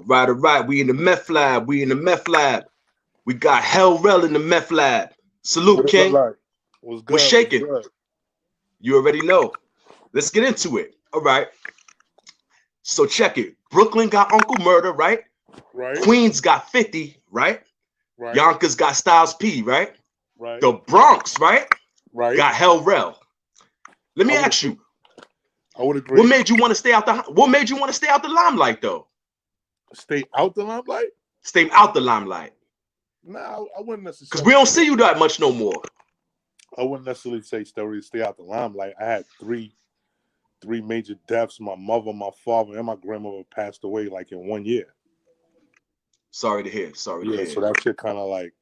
All right. We in the meth lab. We got Rell in the meth lab. Salute, What it look King. like? What's good? What's shaking? What's good? You already know. Let's get into it. All right. So check it. Brooklyn got Uncle Murder, right? Right. Queens got 50, right? Right. Yonkers got Styles P, right? Right. The Bronx, right? Right. Got Rell. Let me ask you. I would agree. What made you want to stay out the limelight though? Stay out the limelight? Stay out the limelight. No, I wouldn't necessarily. Because we don't see you that much no more. I wouldn't necessarily say stay out the limelight. I had three major deaths. My mother, my father, and my grandmother passed away like in 1 year. Sorry to hear. Yeah, so that shit kind of like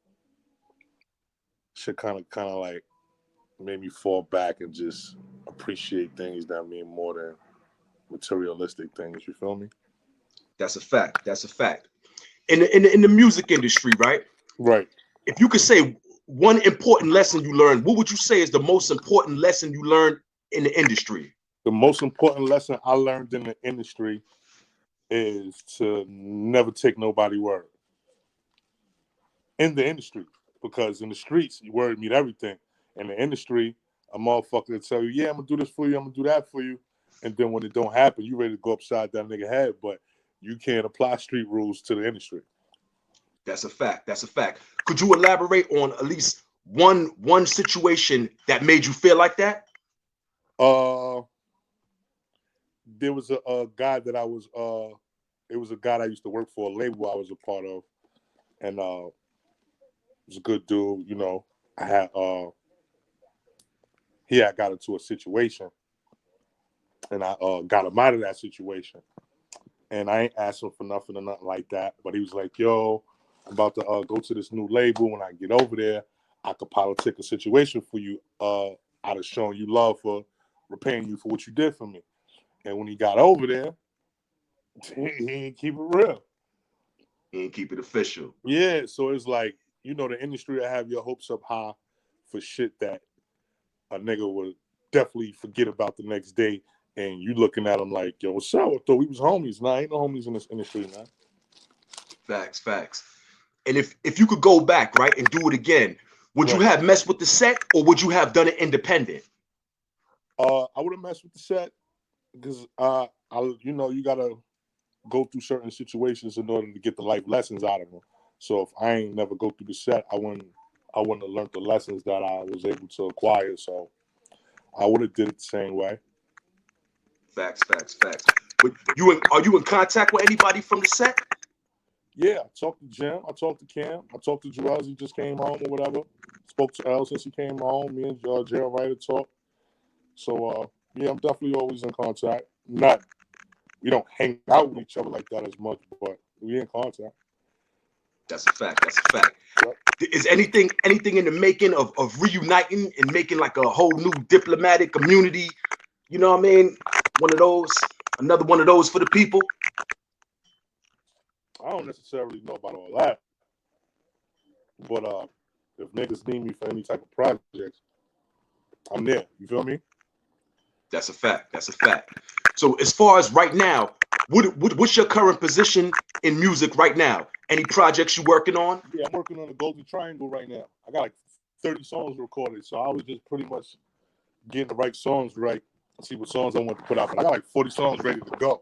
made me fall back and just appreciate things that mean more than materialistic things. You feel me? That's a fact. In the music industry, right? Right. If you could say one important lesson you learned, what would you say is the most important lesson you learned in the industry? The most important lesson I learned in the industry is to never take nobody's word. In the industry, because in the streets, your word mean everything. In the industry, a motherfucker will tell you, yeah, I'm going to do this for you, I'm going to do that for you. And then when it don't happen, you ready to go upside that nigga head, but you can't apply street rules to the industry. That's a fact. Could you elaborate on at least one situation that made you feel like that? There was a guy that I was it was a guy that I used to work for, a label I was a part of, and was a good dude. You know, I had he had got into a situation, and I got him out of that situation. And I ain't asked him for nothing or nothing like that. But he was like, yo, I'm about to go to this new label. When I get over there, I could politic a situation for you. I'd have shown you love for repaying you for what you did for me. And when he got over there, he ain't keep it real. He ain't keep it official. Yeah, so it's like, you know, the industry will have your hopes up high for shit that a nigga would definitely forget about the next day. And you looking at him like, yo, what's up? I thought we was homies. Nah, ain't no homies in this industry, man. Facts. And if you could go back, right, and do it again, would you have messed with the set or would you have done it independent? I would have messed with the set because you know, you gotta go through certain situations in order to get the life lessons out of them. So if I ain't never go through the set, I wouldn't have learned the lessons that I was able to acquire. So I would have did it the same way. Facts. But are you in contact with anybody from the set? Yeah, I talked to Jim. I talked to Cam. I talked to Rell. He just came home or whatever. Spoke to L since he came home. Me and Gerald Ryder talked. So yeah, I'm definitely always in contact. We don't hang out with each other like that as much, but we in contact. That's a fact. Yep. Is anything in the making of reuniting and making like a whole new diplomatic community? You know what I mean? Another one of those for the people. I don't necessarily know about all that, but if niggas need me for any type of projects, I'm there. You feel me? That's a fact. So as far as right now, what's your current position in music right now? Any projects you working on? Yeah, I'm working on the Golden Triangle right now. I got like 30 songs recorded, so I was just pretty much getting the right songs right. See what songs I want to put out. But I got like 40 songs ready to go.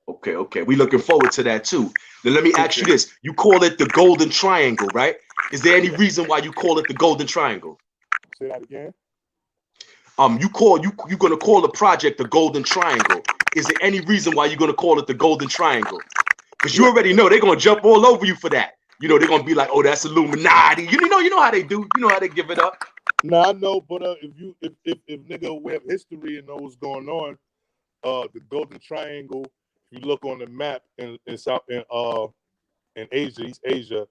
Okay. We looking forward to that too. Then let me ask you this: you call it the Golden Triangle, right? Is there any reason why you call it the Golden Triangle? Say that again. You're gonna call the project the Golden Triangle. Is there any reason why you're gonna call it the Golden Triangle? Because you already know they're gonna jump all over you for that. You know, they're gonna be like, oh, that's Illuminati. You know how they do. You know how they give it up. Nah, I know, but if nigga aware of history and know what's going on, the Golden Triangle, if you look on the map in South in Asia, East Asia,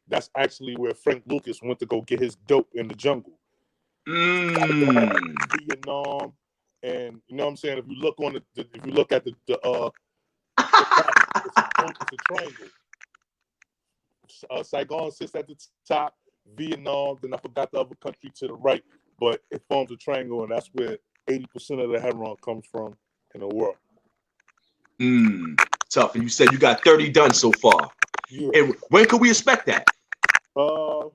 that's actually where Frank Lucas went to go get his dope in the jungle. Vietnam, and you know what I'm saying. If you look on if you look at the it's a triangle. Saigon sits at the top, Vietnam, then I forgot the other country to the right, but it forms a triangle, and that's where 80% of the heroin comes from in the world. Tough. And you said you got 30 done so far. Yeah. And when could we expect that? I was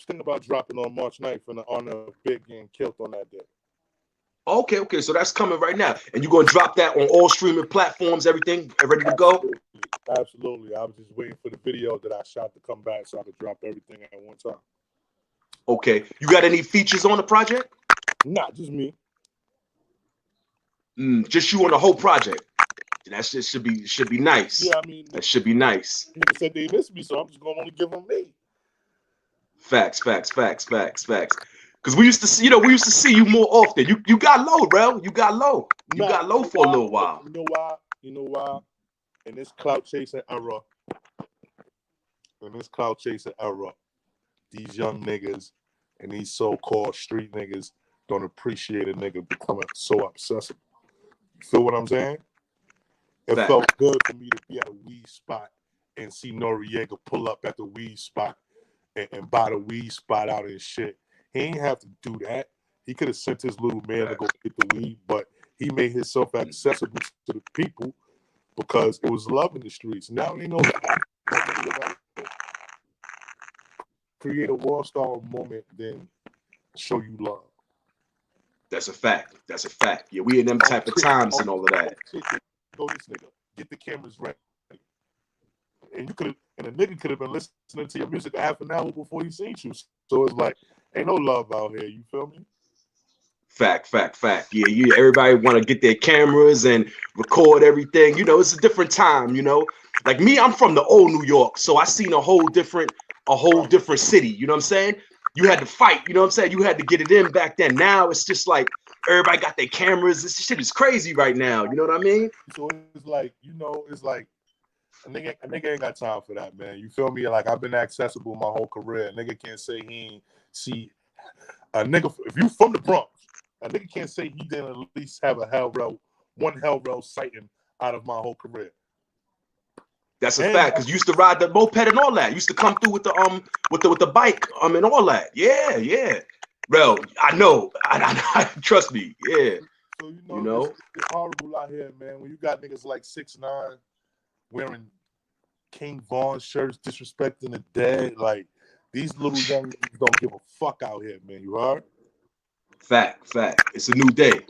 thinking about dropping on March 9th in the honor of Big getting killed on that day. Okay. So that's coming right now. And you're going to drop that on all streaming platforms, everything ready to go? Absolutely. I was just waiting for the video that I shot to come back so I could drop everything at one time. Okay. You got any features on the project? Not just me. Just you on the whole project. That shit should be nice. Yeah, I mean, that should be nice. People said they miss me, so I'm just gonna only give them me. Facts. Because we used to see, you more often. You got low, bro. You got low. You got low for a little while. You know why? In this clout chasing era, these young niggas and these so-called street niggas don't appreciate a nigga becoming so accessible. You feel what I'm saying? It felt good for me to be at a weed spot and see Noriega pull up at the weed spot and buy the weed spot out and shit. He ain't have to do that. He could have sent his little man to go get the weed, but he made himself accessible to the people because it was love in the streets. Now they know that. Create a world star moment, then show you love. That's a fact. Yeah, we in them type of times and all of that. Go this nigga, get the cameras ready. And the nigga could have been listening to your music half an hour before he seen you. So it's like, ain't no love out here, you feel me? Fact. Yeah, everybody want to get their cameras and record everything. It's a different time, Like me, I'm from the old New York, so I seen a whole different city, you know what I'm saying? You had to fight, you know what I'm saying? You had to get it in back then. Now it's just like everybody got their cameras. This shit is crazy right now, you know what I mean? So it's like, a nigga ain't got time for that, man. You feel me? Like, I've been accessible my whole career. A nigga can't say he ain't see a nigga. If you from the Bronx, a nigga can't say he didn't at least have one hell row sighting out of my whole career. That's a fact, because you used to ride the moped and all that. You used to come through with the bike and all that. Yeah. Rell, I know. I trust me. Yeah. So you know? It's horrible out here, man. When you got niggas like 6ix9ine wearing King Von shirts, disrespecting the dead, like these little young niggas don't give a fuck out here, man. You heard? Fact. It's a new day.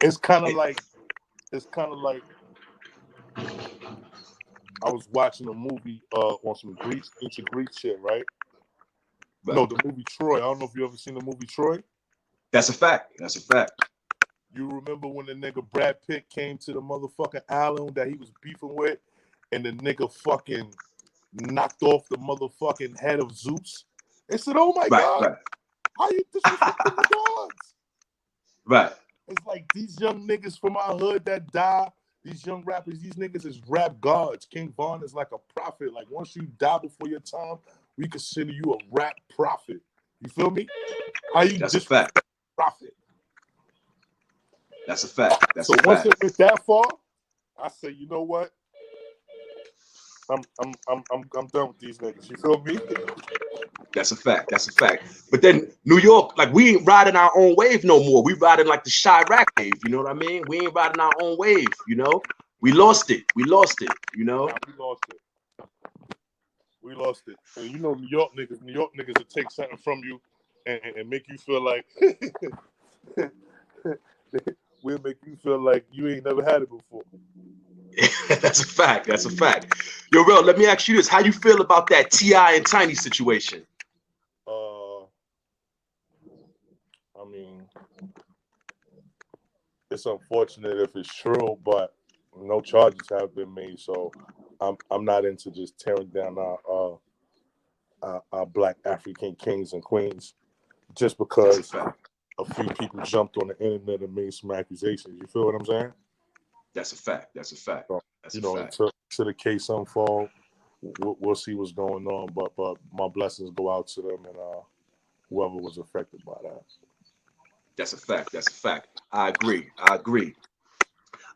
It's kind of like I was watching a movie on some ancient Greek shit, right? No, the movie Troy. I don't know if you ever seen the movie Troy. That's a fact. You remember when the nigga Brad Pitt came to the motherfucking island that he was beefing with, and the nigga fucking knocked off the motherfucking head of Zeus? They said, "Oh my God, how you disrespecting the gods?" Right. It's like these young niggas from our hood that die. These young rappers, these niggas is rap gods. King Von is like a prophet. Like, once you die before your time, we consider you a rap prophet. You feel me? That's a fact. Prophet. That's a fact. So once it went that far, I say, you know what? I'm done with these niggas. You feel me? That's a fact. But then New York, like, we ain't riding our own wave no more. We riding like the Chirac wave. You know what I mean? We ain't riding our own wave. We lost it. We lost it. And New York niggas will take something from you and make you feel like we'll make you feel like you ain't never had it before. That's a fact. Yo, Rell, let me ask you this: how you feel about that T.I. and Tiny situation? I mean, it's unfortunate if it's true, but no charges have been made, so I'm not into just tearing down our Black African kings and queens just because a few people jumped on the internet and made some accusations. You feel what I'm saying? That's a fact. So, until the case unfold, we'll see what's going on. But my blessings go out to them and whoever was affected by that. That's a fact. I agree. All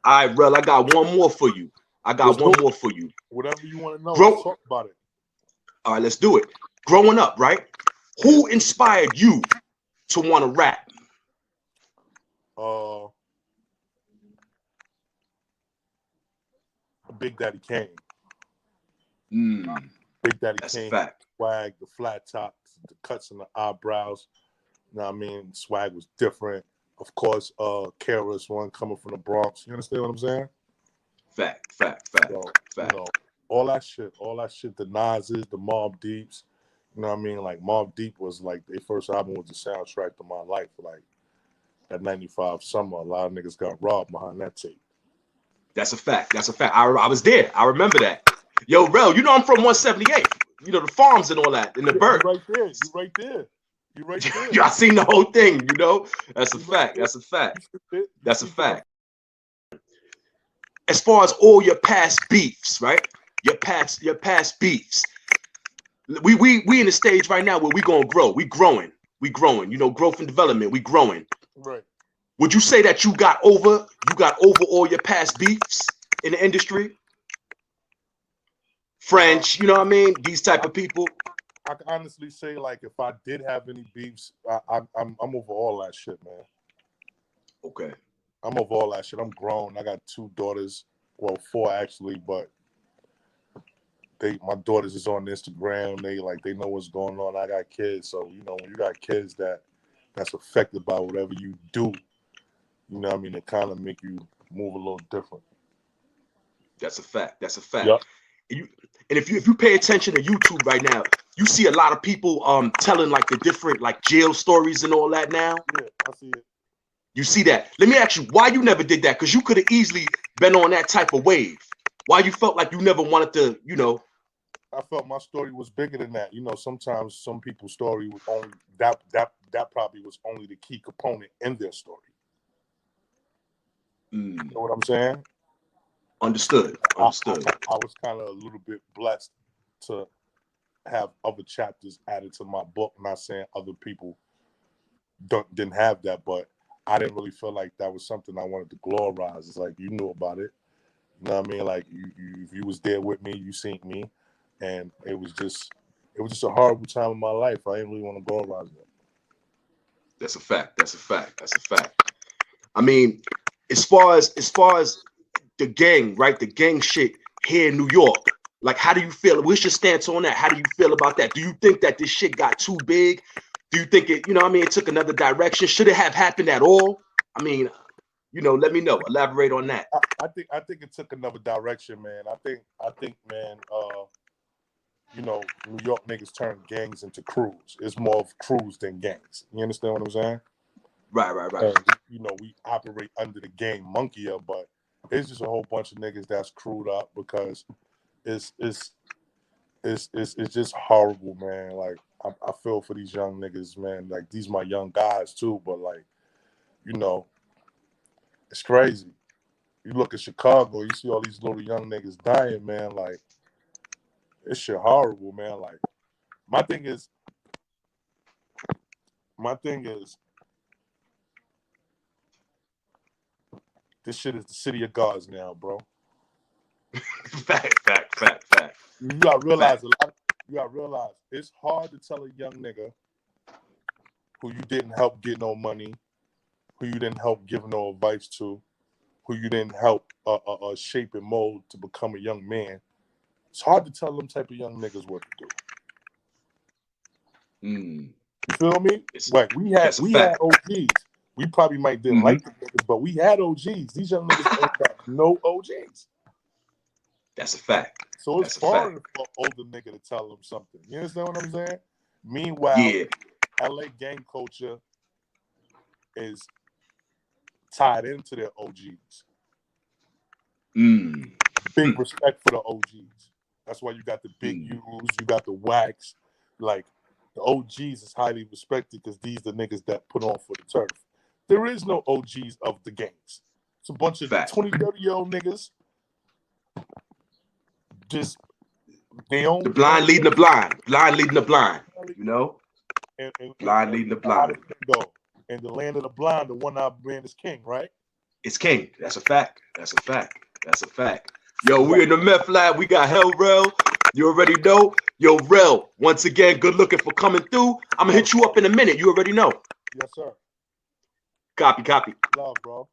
right, Rell, I got one more for you. Whatever you want to know, let's talk about it. All right, let's do it. Growing up, right? Who inspired you to want to rap? Big Daddy Kane. Mm, Big Daddy that's Kane, a fact. swag, the flat tops, the cuts in the eyebrows. You know what I mean? Swag was different. Of course, KRS One coming from the Bronx. You understand what I'm saying? Fact. So, you know, all that shit, the Nas's, the Mobb Deeps. You know what I mean? Like Mobb Deep was like their first album was the soundtrack to my life. Like that 95 summer, a lot of niggas got robbed behind that tape. That's a fact. I was there. I remember that. Yo, Rell, you know I'm from 178. You know the farms and all that in the Burt. You right there. Yo, I seen the whole thing. You know, that's a fact. That's a fact. As far as all your past beefs, right? Your past beefs. We in the stage right now where we gonna grow. We growing. You know, growth and development. We growing. Right. Would you say that you got over all your past beefs in the industry? French, you know what I mean? These type of people. I can honestly say, like, if I did have any beefs, I'm over all that shit, man. Okay. I'm over all that shit. I'm grown. I got 2 daughters. Well, 4 actually, but my daughters is on Instagram. They know what's going on. I got kids, so you know when you got kids that's affected by whatever you do, you know what I mean, it kind of make you move a little different. That's a fact. Yep. And if you pay attention to YouTube right now, you see a lot of people telling like the different like jail stories and all that now. Yeah, I see it. You see that? Let me ask you why you never did that, because you could have easily been on that type of wave. Why you felt like you never wanted to, you know? I felt my story was bigger than that. You know, sometimes some people's story was only that probably was only the key component in their story. You know what I'm saying? Understood. I was kind of a little bit blessed to have other chapters added to my book. Not saying other people didn't have that, but I didn't really feel like that was something I wanted to glorize. It's like you knew about it. You know what I mean? Like if you was there with me, you seen me, and it was just a horrible time in my life. I didn't really want to glorize it. That's a fact. I mean, as far as the gang, right? The gang shit here in New York. Like, how do you feel? What's your stance on that? How do you feel about that? Do you think that this shit got too big? Do you think it, you know what I mean, it took another direction? Should it have happened at all? I mean, you know, let me know. Elaborate on that. I think it took another direction, man. I think, man, you know, New York niggas turn gangs into crews. It's more of crews than gangs. You understand what I'm saying? Right. And, you know, we operate under the gang monkeya, but it's just a whole bunch of niggas that's crewed up because it's just horrible, man. Like I feel for these young niggas, man. Like these my young guys too, but like, you know, it's crazy. You look at Chicago, you see all these little young niggas dying, man. Like, this shit horrible, man. Like, my thing is, this shit is the city of gods now, bro. Fact. You gotta realize it's hard to tell a young nigga who you didn't help get no money, who you didn't help give no advice to, who you didn't help shape and mold to become a young man. It's hard to tell them type of young niggas what to do. You feel me? Like we had OGs. We probably might didn't like the niggas, but we had OGs. These young niggas ain't got no OGs. That's a fact. So it's foreign for an older nigga to tell them something. You understand what I'm saying? Meanwhile, LA gang culture is tied into their OGs. Big respect for the OGs. That's why you got the big U's, you got the wax. Like, the OGs is highly respected because these are the niggas that put on for the turf. There is no OGs of the gangs. It's a bunch of 20, 30-year-old niggas. Just, they own... The blind leading the blind. Blind leading the blind. You know? Blind leading the blind. In the land of the blind, the one-eyed man is king, right? It's king. That's a fact. Yo, we in the meth lab. We got Hell Rell. You already know. Yo, Rell, once again, good looking for coming through. I'm going to hit you up in a minute. You already know. Yes, sir. Copy. Love, bro.